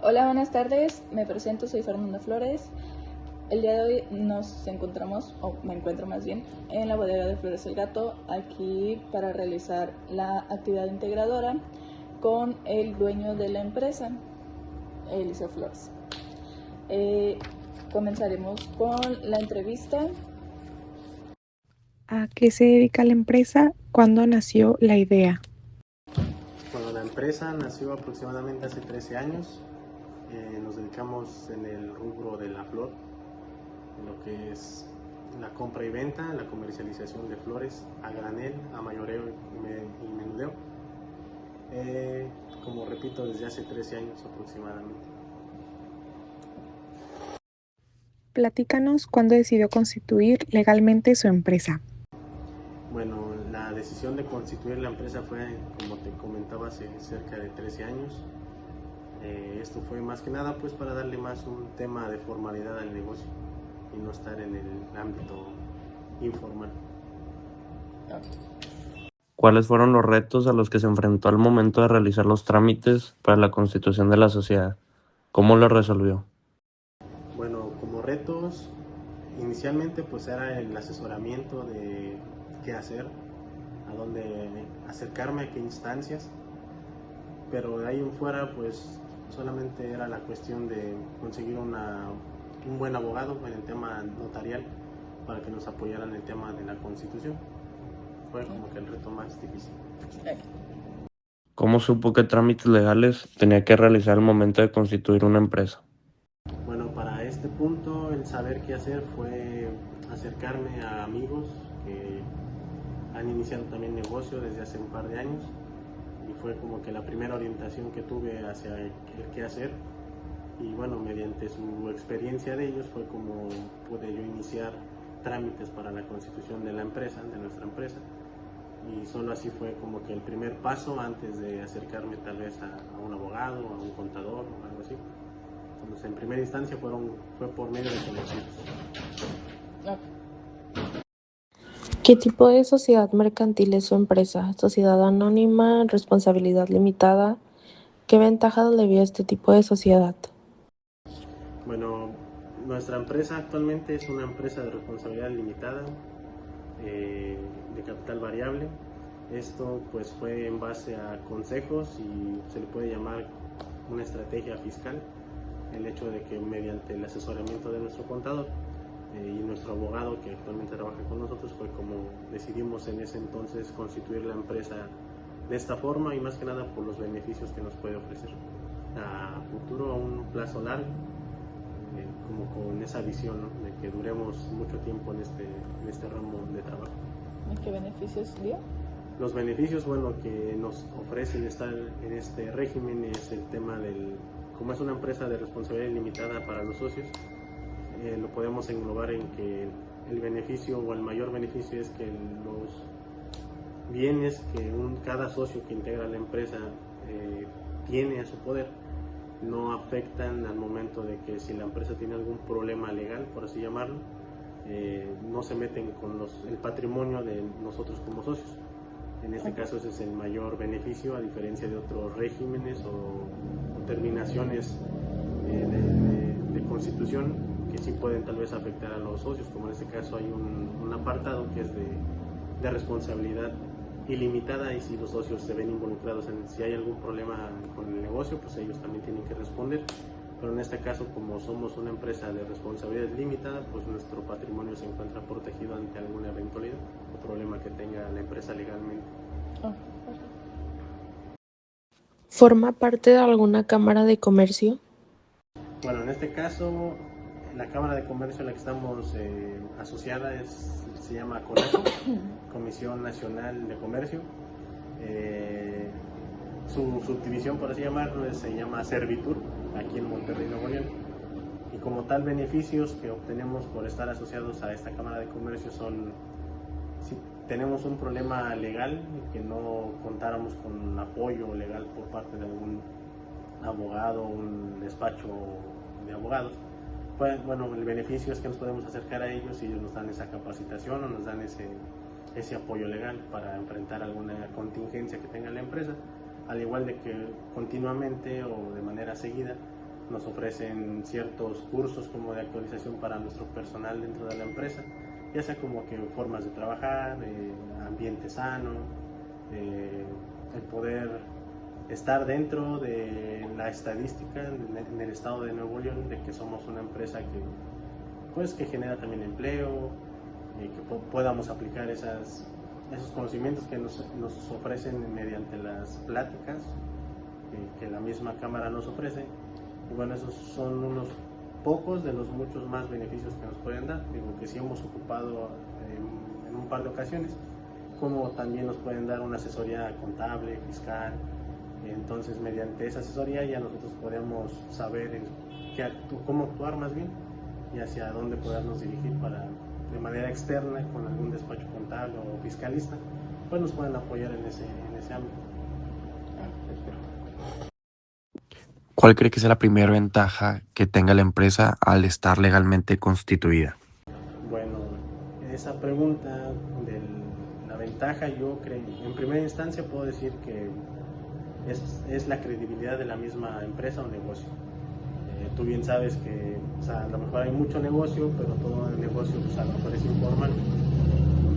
Hola, buenas tardes. Me presento, soy Fernanda Flores. El día de hoy nos encontramos, o me encuentro más bien, en la bodega de Flores el Gato, aquí para realizar la actividad integradora con el dueño de la empresa, Eliseo Flores. Comenzaremos con la entrevista. ¿A qué se dedica la empresa? ¿Cuándo nació la idea? Bueno, la empresa nació aproximadamente hace 13 años. Nos dedicamos en el rubro de la flor, en lo que es la compra y venta, la comercialización de flores a granel, a mayoreo y menudeo. Como repito, desde hace 13 años aproximadamente. Platícanos cuándo decidió constituir legalmente su empresa. Bueno, la decisión de constituir la empresa fue, como te comentaba, hace cerca de 13 años. Esto fue más que nada pues para darle más un tema de formalidad al negocio y no estar en el ámbito informal. ¿Cuáles fueron los retos a los que se enfrentó al momento de realizar los trámites para la constitución de la sociedad? ¿Cómo lo resolvió? Bueno, como retos, inicialmente pues era el asesoramiento de qué hacer, a dónde acercarme, a qué instancias, pero de ahí en fuera pues solamente era la cuestión de conseguir un buen abogado en el tema notarial para que nos apoyaran en el tema de la constitución. Fue como que el reto más difícil. ¿Cómo supo qué trámites legales tenía que realizar al momento de constituir una empresa? Bueno, para este punto el saber qué hacer fue acercarme a amigos que han iniciado también negocio desde hace un par de años y fue como que la primera orientación que tuve hacia el qué hacer. Y bueno, mediante su experiencia de ellos fue como pude yo iniciar trámites para la constitución de la empresa, de nuestra empresa, y solo así fue como que el primer paso antes de acercarme tal vez a un abogado, a un contador o algo así. Entonces, en primera instancia fue por medio de conocidos. ¿Qué tipo de sociedad mercantil es su empresa? ¿Sociedad anónima? ¿Responsabilidad limitada? ¿Qué ventajas le vio a este tipo de sociedad? Bueno, nuestra empresa actualmente es una empresa de responsabilidad limitada, de capital variable. Esto pues fue en base a consejos y se le puede llamar una estrategia fiscal. El hecho de que mediante el asesoramiento de nuestro contador y nuestro abogado que actualmente trabaja con nosotros fue como decidimos en ese entonces constituir la empresa de esta forma y más que nada por los beneficios que nos puede ofrecer a futuro, a un plazo largo, como con esa visión, ¿no?, de que duremos mucho tiempo en este ramo de trabajo. ¿Qué beneficios dio? Los beneficios, bueno, que nos ofrecen estar en este régimen es el tema como es una empresa de responsabilidad limitada para los socios, lo podemos englobar en que el beneficio o el mayor beneficio es que los bienes que cada socio que integra la empresa tiene a su poder no afectan al momento de que si la empresa tiene algún problema legal, por así llamarlo, no se meten con el patrimonio de nosotros como socios. En este caso ese es el mayor beneficio, a diferencia de otros regímenes o terminaciones de constitución que sí pueden tal vez afectar a los socios, como en este caso hay un apartado que es de responsabilidad ilimitada y si los socios se ven involucrados si hay algún problema con el negocio, pues ellos también tienen que responder. Pero en este caso, como somos una empresa de responsabilidad limitada, pues nuestro patrimonio se encuentra protegido ante alguna eventualidad o problema que tenga la empresa legalmente. ¿Forma parte de alguna cámara de comercio? Bueno, en este caso, la Cámara de Comercio a la que estamos asociada se llama CONACO, Comisión Nacional de Comercio. Su subdivisión, por así llamarlo, se llama Servitur, aquí en Monterrey, Nuevo León. Y como tal, beneficios que obtenemos por estar asociados a esta Cámara de Comercio son, si tenemos un problema legal y que no contáramos con apoyo legal por parte de algún abogado, un despacho de abogados, pues bueno, el beneficio es que nos podemos acercar a ellos y ellos nos dan esa capacitación o nos dan ese apoyo legal para enfrentar alguna contingencia que tenga la empresa, al igual de que continuamente o de manera seguida nos ofrecen ciertos cursos como de actualización para nuestro personal dentro de la empresa, ya sea como que formas de trabajar, ambiente sano, el poder estar dentro de la estadística en el estado de Nuevo León de que somos una empresa que genera también empleo, que podamos aplicar esos conocimientos que nos ofrecen mediante las pláticas que la misma cámara nos ofrece. Y bueno, esos son unos pocos de los muchos más beneficios que nos pueden dar. Digo que sí hemos ocupado en un par de ocasiones, como también nos pueden dar una asesoría contable, fiscal. Entonces, mediante esa asesoría ya nosotros podemos saber cómo actuar más bien y hacia dónde podernos dirigir para, de manera externa, con algún despacho contable o fiscalista, pues nos pueden apoyar en ese ámbito. ¿Cuál cree que sea la primera ventaja que tenga la empresa al estar legalmente constituida? Bueno, esa pregunta de la ventaja, yo creo, en primera instancia puedo decir que es la credibilidad de la misma empresa o negocio. Tú bien sabes que, o sea, a lo mejor hay mucho negocio, pero todo el negocio pues, a lo mejor es informal.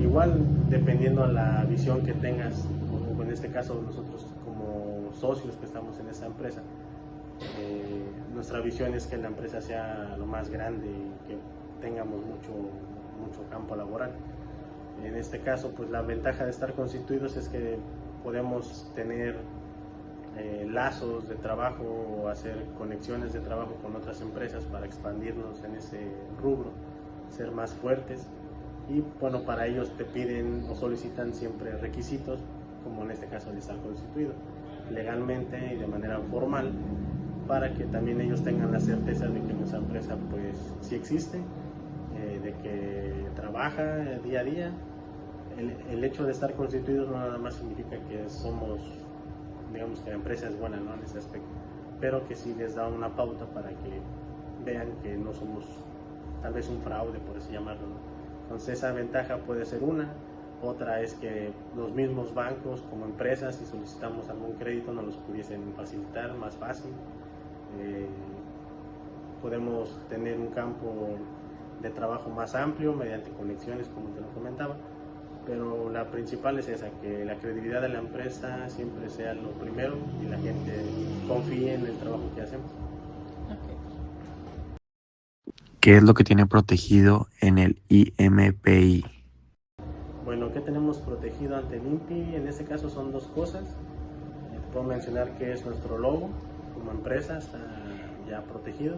Igual, dependiendo a la visión que tengas, o en este caso nosotros como socios que estamos en esta empresa, nuestra visión es que la empresa sea lo más grande y que tengamos mucho campo laboral. En este caso, pues la ventaja de estar constituidos es que podemos tener lazos de trabajo o hacer conexiones de trabajo con otras empresas para expandirnos en ese rubro, ser más fuertes. Y bueno, para ellos te piden o solicitan siempre requisitos, como en este caso el estar constituido legalmente y de manera formal, para que también ellos tengan la certeza de que nuestra empresa pues sí existe, de que trabaja día a día. El hecho de estar constituidos no nada más significa que somos, digamos que la empresa es buena, ¿no?, en ese aspecto, pero que sí les da una pauta para que vean que no somos tal vez un fraude, por así llamarlo, ¿no? Entonces esa ventaja puede ser una. Otra es que los mismos bancos como empresas, si solicitamos algún crédito, nos los pudiesen facilitar más fácil. Podemos tener un campo de trabajo más amplio mediante conexiones, como te lo comentaba, pero la principal es esa, que la credibilidad de la empresa siempre sea lo primero y la gente confíe en el trabajo que hacemos. ¿Qué es lo que tiene protegido en el IMPI? Bueno, ¿qué tenemos protegido ante el INPI? En este caso son dos cosas. Puedo mencionar que es nuestro logo como empresa, está ya protegido,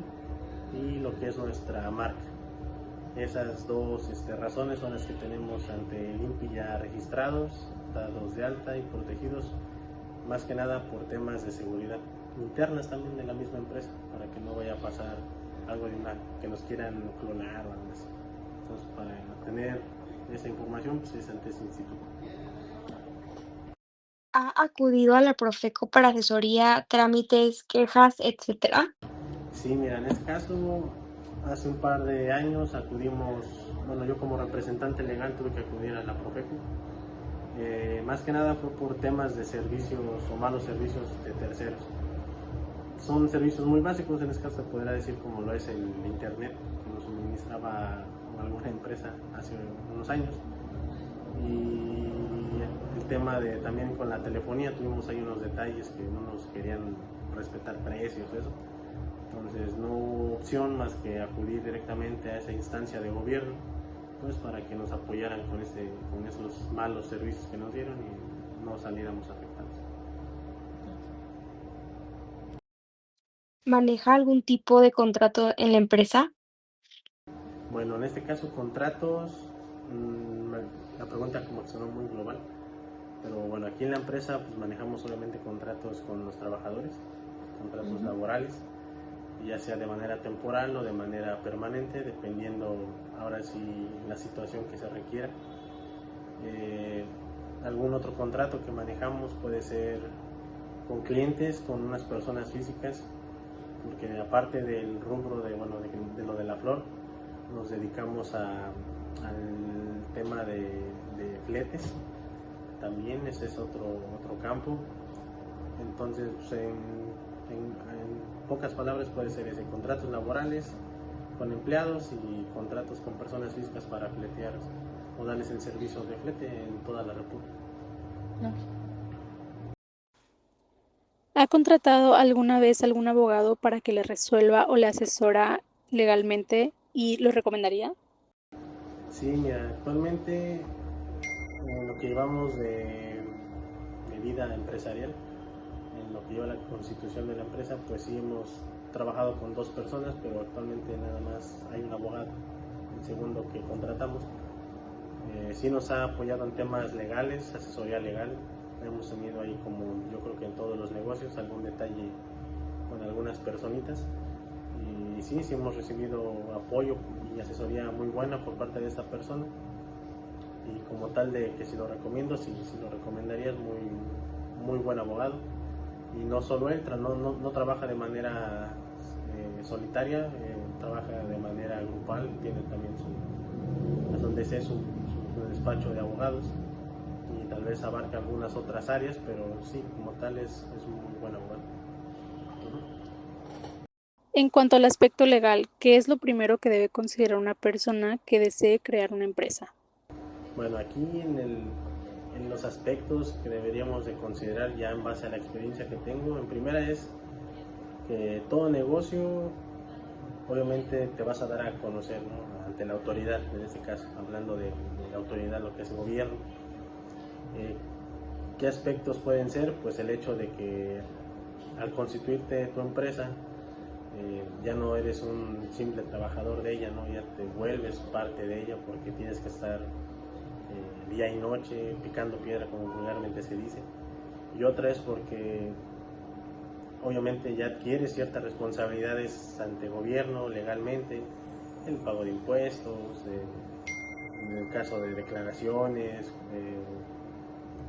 y lo que es nuestra marca. Esas dos razones son las que tenemos ante el INPI ya registrados, dados de alta y protegidos, más que nada por temas de seguridad internas también de la misma empresa, para que no vaya a pasar algo que nos quieran clonar o algo así. Entonces, para tener esa información, pues es ante ese instituto. ¿Ha acudido a la Profeco para asesoría, trámites, quejas, etcétera? Sí, mira, en este caso, hace un par de años acudimos, bueno, yo como representante legal tuve que acudir a la Profeco. Más que nada fue por temas de servicios o malos servicios de terceros. Son servicios muy básicos, en este caso se podría decir como lo es el internet que nos suministraba alguna empresa hace unos años, y el tema de también con la telefonía tuvimos ahí unos detalles que no nos querían respetar precios, eso. Entonces no hubo opción más que acudir directamente a esa instancia de gobierno, pues para que nos apoyaran con esos malos servicios que nos dieron y no saliéramos afectados. ¿Maneja algún tipo de contrato en la empresa? Bueno, en este caso contratos, la pregunta como que sonó muy global, pero bueno, aquí en la empresa pues manejamos obviamente contratos con los trabajadores, contratos laborales, ya sea de manera temporal o de manera permanente, dependiendo ahora sí la situación que se requiera. Algún otro contrato que manejamos puede ser con clientes, con unas personas físicas, porque aparte del rubro de lo de la flor, nos dedicamos al tema de fletes, también ese es otro campo. Entonces pues, pocas palabras puede ser ese: contratos laborales con empleados y contratos con personas físicas para fletear o darles el servicio de flete en toda la República. No. ¿Ha contratado alguna vez algún abogado para que le resuelva o le asesora legalmente y lo recomendaría? Sí, mira, actualmente en lo que llevamos de vida empresarial, en lo que lleva la constitución de la empresa, pues sí hemos trabajado con 2 personas, pero actualmente nada más hay un abogado, el segundo que contratamos. Sí nos ha apoyado en temas legales, asesoría legal. Hemos tenido ahí, como yo creo que en todos los negocios, algún detalle con algunas personitas. Y sí hemos recibido apoyo y asesoría muy buena por parte de esta persona. Y como tal, de que si lo recomiendo, sí lo recomendaría, es muy buen abogado. Y no solo él, no trabaja de manera solitaria, trabaja de manera grupal, tiene también su despacho de abogados y tal vez abarca algunas otras áreas, pero sí, como tal es un muy buen abogado. En cuanto al aspecto legal, ¿qué es lo primero que debe considerar una persona que desee crear una empresa? Bueno, aquí en los aspectos que deberíamos de considerar ya en base a la experiencia que tengo, en primera es que todo negocio obviamente te vas a dar a conocer, ¿no?, ante la autoridad, en este caso, hablando de la autoridad, lo que es el gobierno. ¿Qué aspectos pueden ser? Pues el hecho de que al constituirte tu empresa, ya no eres un simple trabajador de ella, ¿no? Ya te vuelves parte de ella, porque tienes que estar día y noche picando piedra, como vulgarmente se dice. Y otra es porque obviamente ya adquieres ciertas responsabilidades ante el gobierno legalmente, el pago de impuestos, en el caso de declaraciones,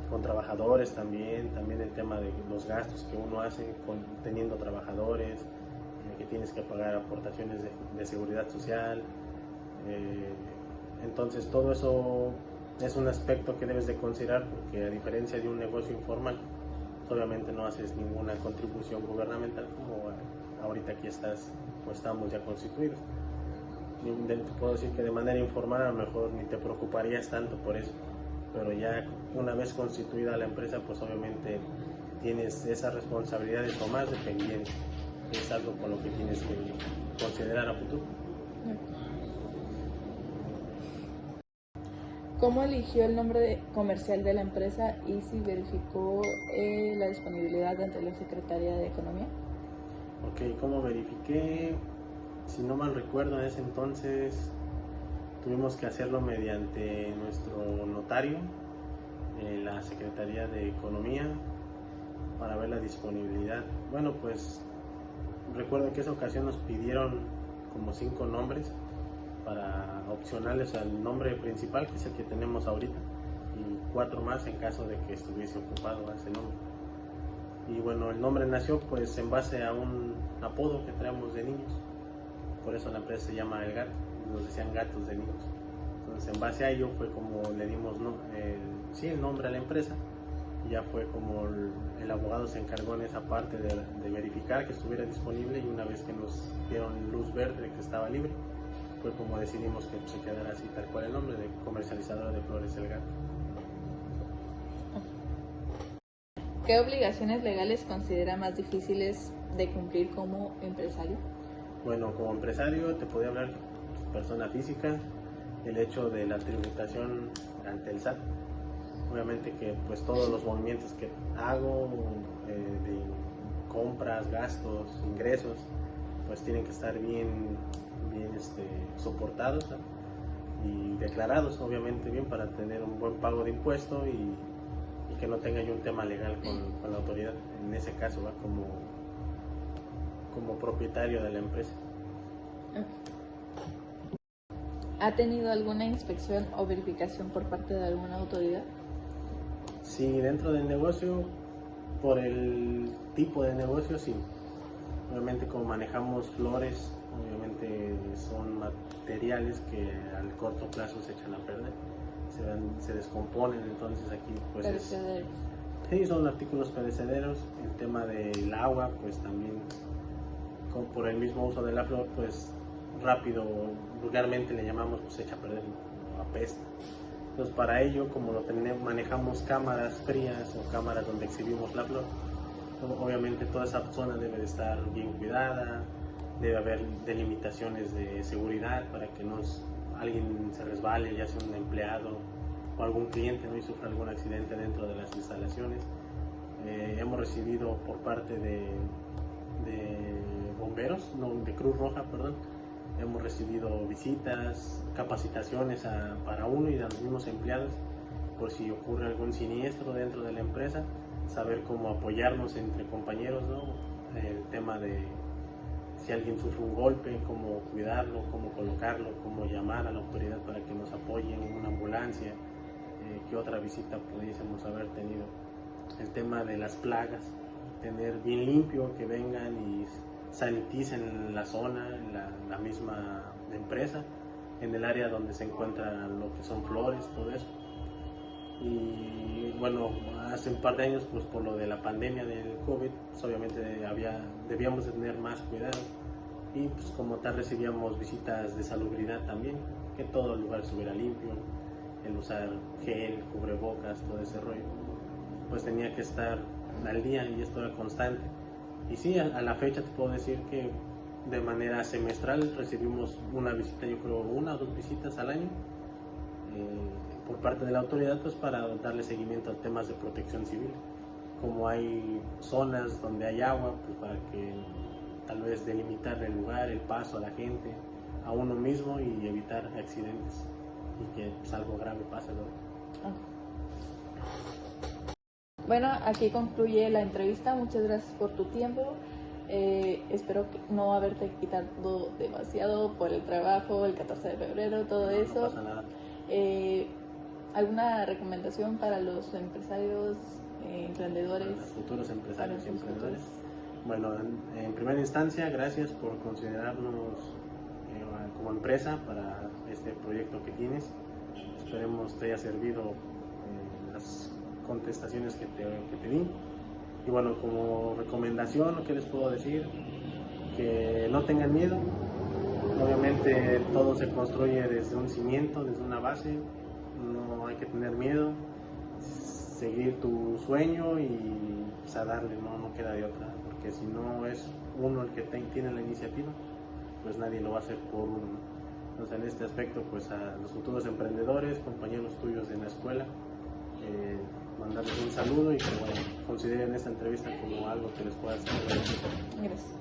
con trabajadores también el tema de los gastos que uno hace teniendo trabajadores, que tienes que pagar aportaciones de seguridad social. Entonces todo eso es un aspecto que debes de considerar, porque a diferencia de un negocio informal, obviamente no haces ninguna contribución gubernamental, como ahorita aquí estamos ya constituidos. Te puedo decir que de manera informal a lo mejor ni te preocuparías tanto por eso, pero ya una vez constituida la empresa, pues obviamente tienes esas responsabilidades o más dependientes. Es algo con lo que tienes que considerar a futuro. ¿Cómo eligió el nombre comercial de la empresa y si verificó la disponibilidad ante la Secretaría de Economía? Ok, ¿cómo verifiqué? Si no mal recuerdo, en ese entonces tuvimos que hacerlo mediante nuestro notario en la Secretaría de Economía para ver la disponibilidad. Bueno, pues recuerdo que esa ocasión nos pidieron como 5 nombres para opcionales al nombre principal, que es el que tenemos ahorita, y 4 más en caso de que estuviese ocupado ese nombre. Y bueno, el nombre nació pues en base a un apodo que traemos de niños, por eso la empresa se llama El Gato, nos decían gatos de niños. Entonces en base a ello fue como le dimos el nombre a la empresa, y ya fue como el abogado se encargó en esa parte de verificar que estuviera disponible, y una vez que nos dieron luz verde de que estaba libre, fue como decidimos que se quedara así tal cual el nombre de Comercializadora de Flores El Gato. ¿Qué obligaciones legales considera más difíciles de cumplir como empresario? Bueno, como empresario te podría hablar persona física, el hecho de la tributación ante el SAT. Obviamente que pues todos los movimientos que hago, de compras, gastos, ingresos, pues tienen que estar bien soportados, ¿no?, y declarados obviamente bien, para tener un buen pago de impuesto y que no tenga yo un tema legal con la autoridad, en ese caso va como propietario de la empresa. ¿Ha tenido alguna inspección o verificación por parte de alguna autoridad? Sí, dentro del negocio, por el tipo de negocio, sí. Obviamente como manejamos flores, obviamente son materiales que al corto plazo se echan a perder, se descomponen, entonces aquí pues Perecederos. sí, son artículos perecederos. El tema del agua, pues también por el mismo uso de la flor, pues rápido, vulgarmente le llamamos, pues echa a perder, apesta. Entonces para ello, como manejamos cámaras frías o cámaras donde exhibimos la flor, obviamente toda esa zona debe de estar bien cuidada, debe haber delimitaciones de seguridad para que alguien se resbale, ya sea un empleado o algún cliente, ¿no? Y sufra algún accidente dentro de las instalaciones. Hemos recibido por parte de bomberos, no, de Cruz Roja, perdón, hemos recibido visitas, capacitaciones para uno y a los mismos empleados por si ocurre algún siniestro dentro de la empresa, saber cómo apoyarnos entre compañeros, ¿no? El tema de si alguien sufre un golpe, cómo cuidarlo, cómo colocarlo, cómo llamar a la autoridad para que nos apoye en una ambulancia, qué otra visita pudiésemos haber tenido. El tema de las plagas, tener bien limpio, que vengan y saniticen la zona, la misma empresa, en el área donde se encuentra lo que son flores, todo eso. Y bueno, hace un par de años, pues por lo de la pandemia del COVID, pues obviamente debíamos de tener más cuidado, y pues como tal recibíamos visitas de salubridad también, que todo el lugar estuviera limpio, el usar gel, cubrebocas, todo ese rollo, pues tenía que estar al día y esto era constante. Y sí, a la fecha te puedo decir que de manera semestral recibimos una visita, yo creo 1 o 2 visitas al año, por parte de la autoridad, pues para darle seguimiento a temas de protección civil. Como hay zonas donde hay agua, pues para que tal vez delimitar el lugar, el paso a la gente, a uno mismo, y evitar accidentes y que pues, algo grave pase, ¿no? Bueno, aquí concluye la entrevista. Muchas gracias por tu tiempo. Espero no haberte quitado demasiado por el trabajo, el 14 de febrero, todo eso. No pasa nada. ¿Alguna recomendación para los empresarios, emprendedores? Para los futuros empresarios y emprendedores. Bueno, en primera instancia, gracias por considerarnos como empresa para este proyecto que tienes. Esperemos te haya servido las contestaciones que te di. Y bueno, como recomendación, ¿qué les puedo decir? Que no tengan miedo. Obviamente todo se construye desde un cimiento, desde una base. No hay que tener miedo, seguir tu sueño y pues, a darle, no queda de otra, porque si no es uno el que tiene la iniciativa, pues nadie lo va a hacer por uno, ¿no? Entonces en este aspecto, pues a los futuros emprendedores, compañeros tuyos en la escuela, mandarles un saludo y que bueno, consideren esta entrevista como algo que les pueda servir. Gracias.